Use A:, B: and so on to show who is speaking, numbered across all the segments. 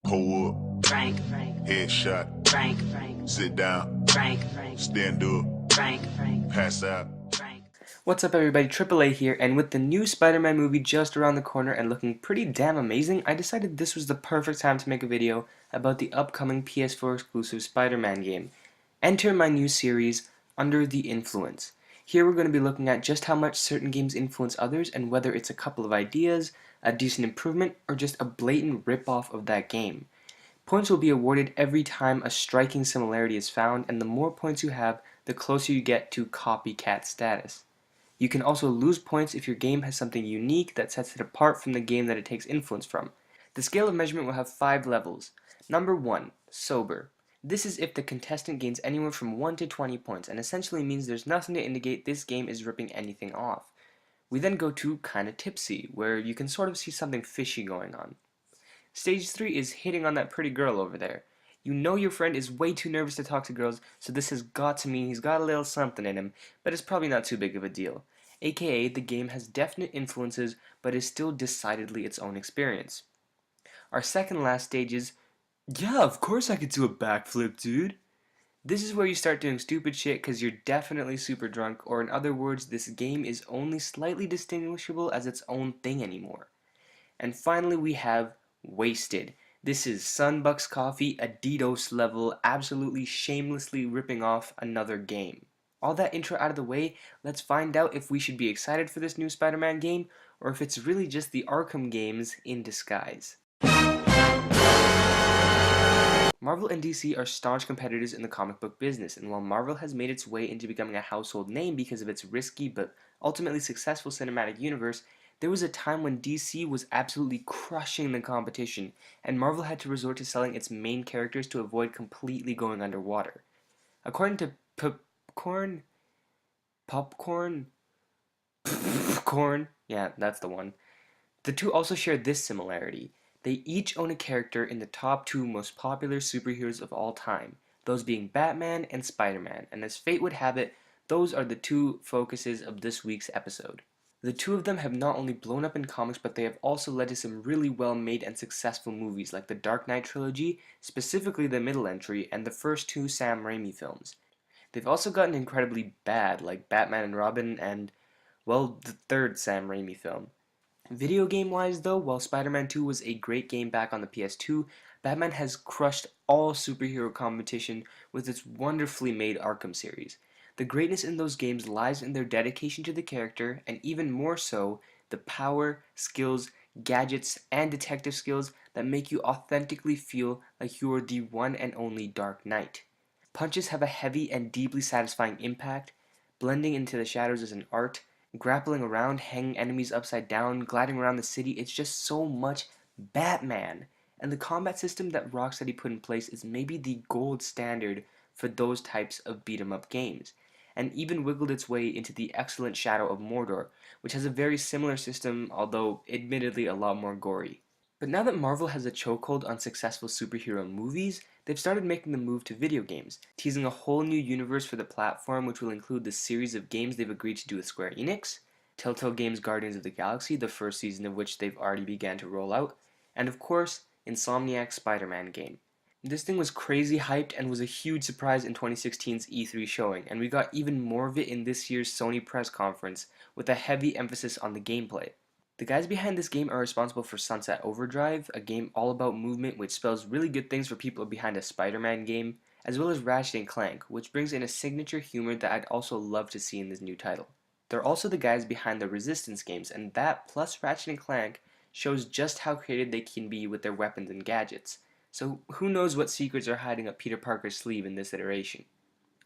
A: Pull up. Frank. Headshot. Frank. Sit down. Frank. Stand up. Frank. Pass out.
B: What's up everybody, AAA here, and with the new Spider-Man movie just around the corner and looking pretty damn amazing, I decided this was the perfect time to make a video about the upcoming PS4 exclusive Spider-Man game. Enter my new series, Under the Influence. Here we're going to be looking at just how much certain games influence others and whether it's a couple of ideas, a decent improvement, or just a blatant rip-off of that game. Points will be awarded every time a striking similarity is found, and the more points you have, the closer you get to copycat status. You can also lose points if your game has something unique that sets it apart from the game that it takes influence from. The scale of measurement will have 5 levels. Number 1, sober. This is if the contestant gains anywhere from 1 to 20 points, and essentially means there's nothing to indicate this game is ripping anything off. We then go to kinda tipsy, where you can sort of see something fishy going on. Stage 3 is hitting on that pretty girl over there. You know your friend is way too nervous to talk to girls, so this has got to mean he's got a little something in him, but it's probably not too big of a deal. AKA, the game has definite influences, but is still decidedly its own experience. Our second last stage is, yeah, of course I could do a backflip, dude. This is where you start doing stupid shit because you're definitely super drunk, or in other words, this game is only slightly distinguishable as its own thing anymore. And finally we have Wasted. This is Sunbucks Coffee, a DDoS level, absolutely shamelessly ripping off another game. All that intro out of the way, let's find out if we should be excited for this new Spider-Man game, or if it's really just the Arkham games in disguise. Marvel and DC are staunch competitors in the comic book business, and while Marvel has made its way into becoming a household name because of its risky but ultimately successful cinematic universe, there was a time when DC was absolutely crushing the competition, and Marvel had to resort to selling its main characters to avoid completely going underwater. According to Popcorn, yeah, that's the one. The two also share this similarity. They each own a character in the top 2 most popular superheroes of all time, those being Batman and Spider-Man, and as fate would have it, those are the two focuses of this week's episode. The two of them have not only blown up in comics, but they have also led to some really well-made and successful movies like the Dark Knight trilogy, specifically the middle entry, and the first 2 Sam Raimi films. They've also gotten incredibly bad, like Batman and Robin and, well, the third Sam Raimi film. Video game-wise though, while Spider-Man 2 was a great game back on the PS2, Batman has crushed all superhero competition with its wonderfully made Arkham series. The greatness in those games lies in their dedication to the character, and even more so, the power, skills, gadgets, and detective skills that make you authentically feel like you are the one and only Dark Knight. Punches have a heavy and deeply satisfying impact, blending into the shadows is an art, grappling around, hanging enemies upside down, gliding around the city, it's just so much Batman. And the combat system that Rocksteady put in place is maybe the gold standard for those types of beat-em-up games, and even wiggled its way into the excellent Shadow of Mordor, which has a very similar system, although admittedly a lot more gory. But now that Marvel has a chokehold on successful superhero movies, they've started making the move to video games, teasing a whole new universe for the platform which will include the series of games they've agreed to do with Square Enix, Telltale Games' Guardians of the Galaxy, the first season of which they've already began to roll out, and of course, Insomniac's Spider-Man game. This thing was crazy hyped and was a huge surprise in 2016's E3 showing, and we got even more of it in this year's Sony press conference, with a heavy emphasis on the gameplay. The guys behind this game are responsible for Sunset Overdrive, a game all about movement which spells really good things for people behind a Spider-Man game, as well as Ratchet & Clank, which brings in a signature humor that I'd also love to see in this new title. They're also the guys behind the Resistance games, and that, plus Ratchet & Clank, shows just how creative they can be with their weapons and gadgets. So who knows what secrets are hiding up Peter Parker's sleeve in this iteration.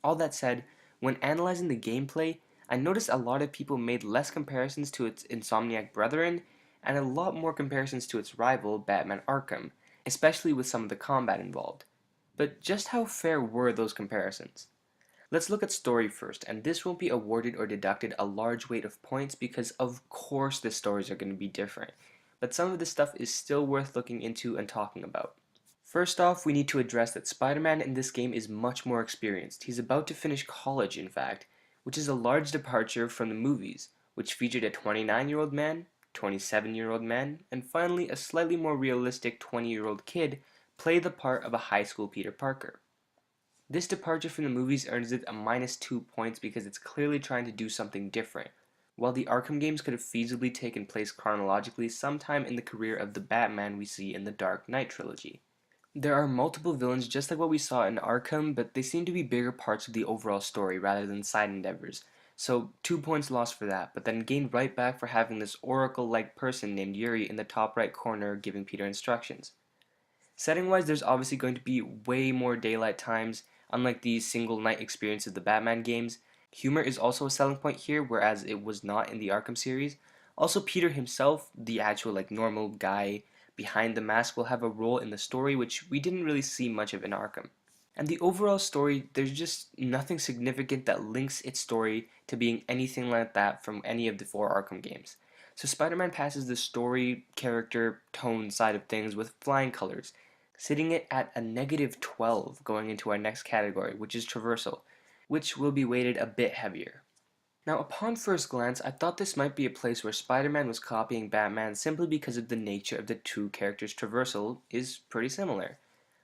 B: All that said, when analyzing the gameplay, I noticed a lot of people made less comparisons to its Insomniac brethren, and a lot more comparisons to its rival, Batman Arkham, especially with some of the combat involved. But just how fair were those comparisons? Let's look at story first, and this won't be awarded or deducted a large weight of points because of course the stories are going to be different, but some of this stuff is still worth looking into and talking about. First off, we need to address that Spider-Man in this game is much more experienced. He's about to finish college, in fact, which is a large departure from the movies, which featured a 29-year-old man, 27-year-old man, and finally a slightly more realistic 20-year-old kid play the part of a high school Peter Parker. This departure from the movies earns it a -2 points because it's clearly trying to do something different, while the Arkham games could have feasibly taken place chronologically sometime in the career of the Batman we see in the Dark Knight trilogy. There are multiple villains just like what we saw in Arkham, but they seem to be bigger parts of the overall story rather than side endeavors, so 2 points lost for that, but then gained right back for having this oracle-like person named Yuri in the top right corner giving Peter instructions. Setting-wise, there's obviously going to be way more daylight times, unlike the single night experience of the Batman games. Humor is also a selling point here, whereas it was not in the Arkham series. Also, Peter himself, the actual normal guy behind the mask, will have a role in the story, which we didn't really see much of in Arkham. And the overall story, there's just nothing significant that links its story to being anything like that from any of the 4 Arkham games. So Spider-Man passes the story, character, tone side of things with flying colors, sitting it at a -12 going into our next category, which is traversal, which will be weighted a bit heavier. Now, upon first glance, I thought this might be a place where Spider-Man was copying Batman simply because of the nature of the two characters' traversal is pretty similar.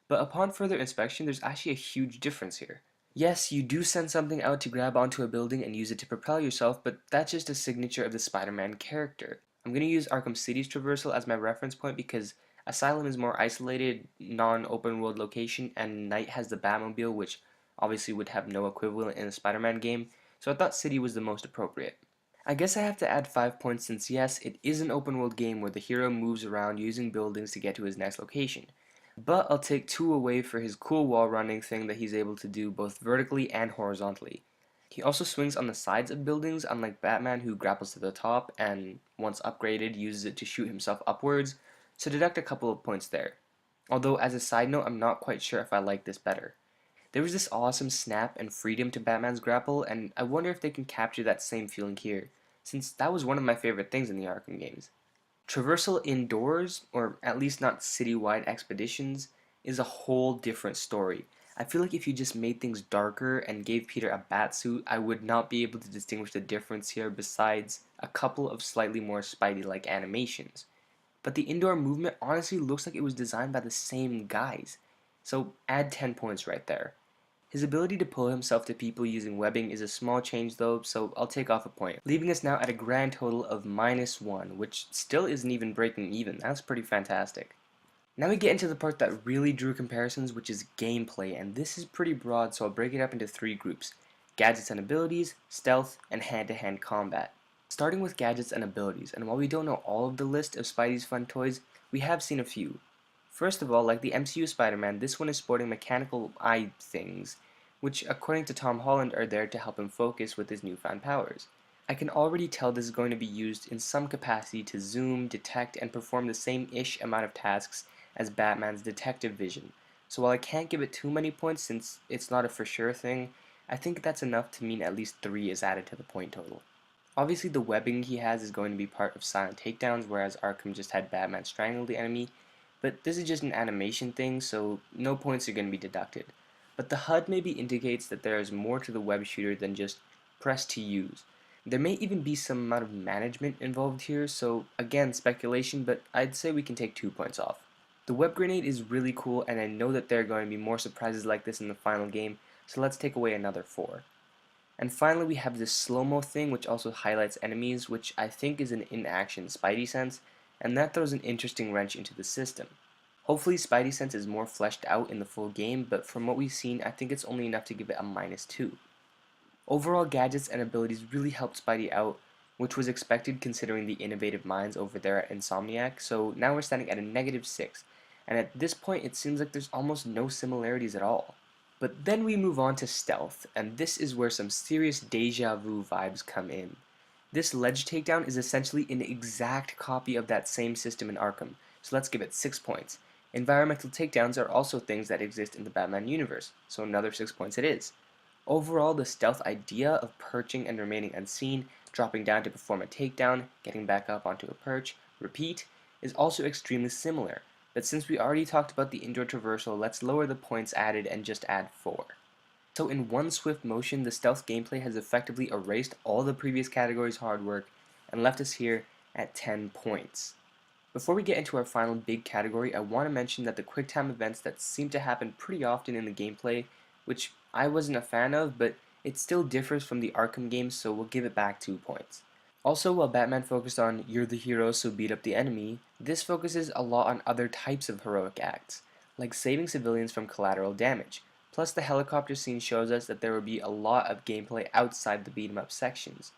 B: But upon further inspection, there's actually a huge difference here. Yes, you do send something out to grab onto a building and use it to propel yourself, but that's just a signature of the Spider-Man character. I'm going to use Arkham City's traversal as my reference point because Asylum is more isolated, non-open world location, and Night has the Batmobile, which obviously would have no equivalent in a Spider-Man game, so I thought City was the most appropriate. I guess I have to add 5 points since yes, it is an open world game where the hero moves around using buildings to get to his next location. But I'll take 2 away for his cool wall running thing that he's able to do both vertically and horizontally. He also swings on the sides of buildings, unlike Batman who grapples to the top and, once upgraded, uses it to shoot himself upwards, so deduct a couple of points there. Although as a side note, I'm not quite sure if I like this better. There was this awesome snap and freedom to Batman's grapple, and I wonder if they can capture that same feeling here, since that was one of my favorite things in the Arkham games. Traversal indoors, or at least not citywide expeditions, is a whole different story. I feel like if you just made things darker and gave Peter a bat suit, I would not be able to distinguish the difference here besides a couple of slightly more Spidey-like animations. But the indoor movement honestly looks like it was designed by the same guys. So add 10 points right there. His ability to pull himself to people using webbing is a small change though, so I'll take off a point, leaving us now at a grand total of -1, which still isn't even breaking even. That's pretty fantastic. Now we get into the part that really drew comparisons, which is gameplay, and this is pretty broad, so I'll break it up into 3 groups: gadgets and abilities, stealth, and hand-to-hand combat. Starting with gadgets and abilities, and while we don't know all of the list of Spidey's fun toys, we have seen a few. First of all, like the MCU Spider-Man, this one is sporting mechanical eye things, which according to Tom Holland are there to help him focus with his newfound powers. I can already tell this is going to be used in some capacity to zoom, detect, and perform the same-ish amount of tasks as Batman's detective vision, so while I can't give it too many points since it's not a for sure thing, I think that's enough to mean at least 3 is added to the point total. Obviously the webbing he has is going to be part of silent takedowns, whereas Arkham just had Batman strangle the enemy, but this is just an animation thing, so no points are going to be deducted. But the HUD maybe indicates that there is more to the web shooter than just press to use. There may even be some amount of management involved here, so again speculation, but I'd say we can take 2 points off. The web grenade is really cool, and I know that there are going to be more surprises like this in the final game, so let's take away another 4. And finally we have this slow-mo thing which also highlights enemies, which I think is an in-action Spidey sense, and that throws an interesting wrench into the system. Hopefully Spidey sense is more fleshed out in the full game, but from what we've seen I think it's only enough to give it a -2. Overall gadgets and abilities really helped Spidey out, which was expected considering the innovative minds over there at Insomniac, so now we're standing at a -6, and at this point it seems like there's almost no similarities at all. But then we move on to stealth, and this is where some serious Deja Vu vibes come in. This ledge takedown is essentially an exact copy of that same system in Arkham, so let's give it 6 points. Environmental takedowns are also things that exist in the Batman universe, so another 6 points it is. Overall, the stealth idea of perching and remaining unseen, dropping down to perform a takedown, getting back up onto a perch, repeat, is also extremely similar. But since we already talked about the indoor traversal, let's lower the points added and just add 4. So in one swift motion, the stealth gameplay has effectively erased all the previous categories' hard work and left us here at 10 points. Before we get into our final big category, I want to mention that the QuickTime events that seem to happen pretty often in the gameplay, which I wasn't a fan of, but it still differs from the Arkham games, so we'll give it back 2 points. Also, while Batman focused on "you're the hero, so beat up the enemy," this focuses a lot on other types of heroic acts, like saving civilians from collateral damage. Plus, the helicopter scene shows us that there will be a lot of gameplay outside the beat 'em up sections,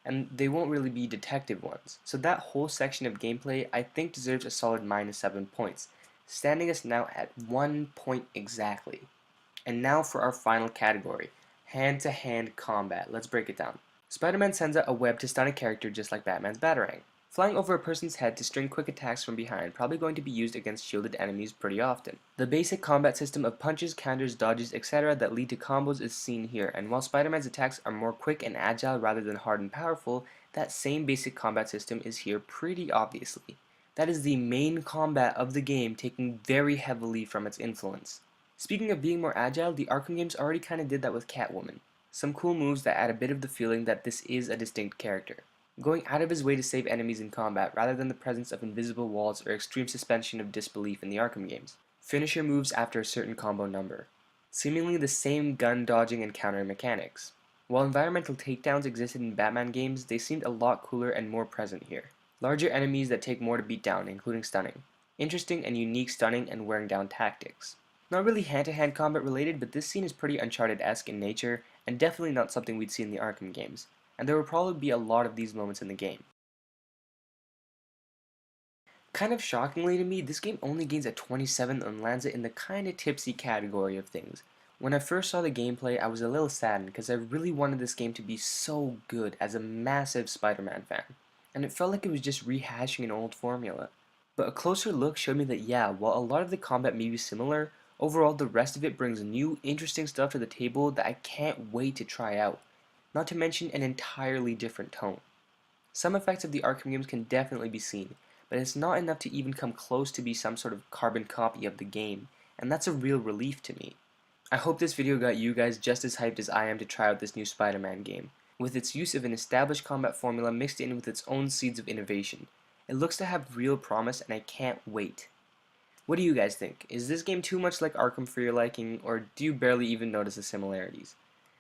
B: and they won't really be detective ones. So that whole section of gameplay I think deserves a solid -7 points, standing us now at 1 point exactly. And now for our final category, hand-to-hand combat. Let's break it down. Spider-Man sends out a web to stun a character just like Batman's Batarang. Flying over a person's head to string quick attacks from behind, probably going to be used against shielded enemies pretty often. The basic combat system of punches, counters, dodges, etc. that lead to combos is seen here, and while Spider-Man's attacks are more quick and agile rather than hard and powerful, that same basic combat system is here pretty obviously. That is the main combat of the game, taking very heavily from its influence. Speaking of being more agile, the Arkham games already kinda did that with Catwoman. Some cool moves that add a bit of the feeling that this is a distinct character. Going out of his way to save enemies in combat rather than the presence of invisible walls or extreme suspension of disbelief in the Arkham games. Finisher moves after a certain combo number. Seemingly the same gun dodging and countering mechanics. While environmental takedowns existed in Batman games, they seemed a lot cooler and more present here. Larger enemies that take more to beat down, including stunning. Interesting and unique stunning and wearing down tactics. Not really hand-to-hand combat related, but this scene is pretty Uncharted-esque in nature, and definitely not something we'd see in the Arkham games, and there will probably be a lot of these moments in the game. Kind of shockingly to me, this game only gains a 27 and lands it in the kinda tipsy category of things. When I first saw the gameplay, I was a little saddened because I really wanted this game to be so good as a massive Spider-Man fan, and it felt like it was just rehashing an old formula. But a closer look showed me that yeah, while a lot of the combat may be similar, overall the rest of it brings new, interesting stuff to the table that I can't wait to try out. Not to mention an entirely different tone. Some effects of the Arkham games can definitely be seen, but it's not enough to even come close to be some sort of carbon copy of the game, and that's a real relief to me. I hope this video got you guys just as hyped as I am to try out this new Spider-Man game, with its use of an established combat formula mixed in with its own seeds of innovation. It looks to have real promise and I can't wait. What do you guys think? Is this game too much like Arkham for your liking, or do you barely even notice the similarities?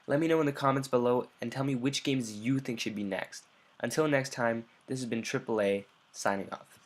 B: Let me know in the comments below and tell me which games you think should be next. Until next time, this has been AAA, signing off.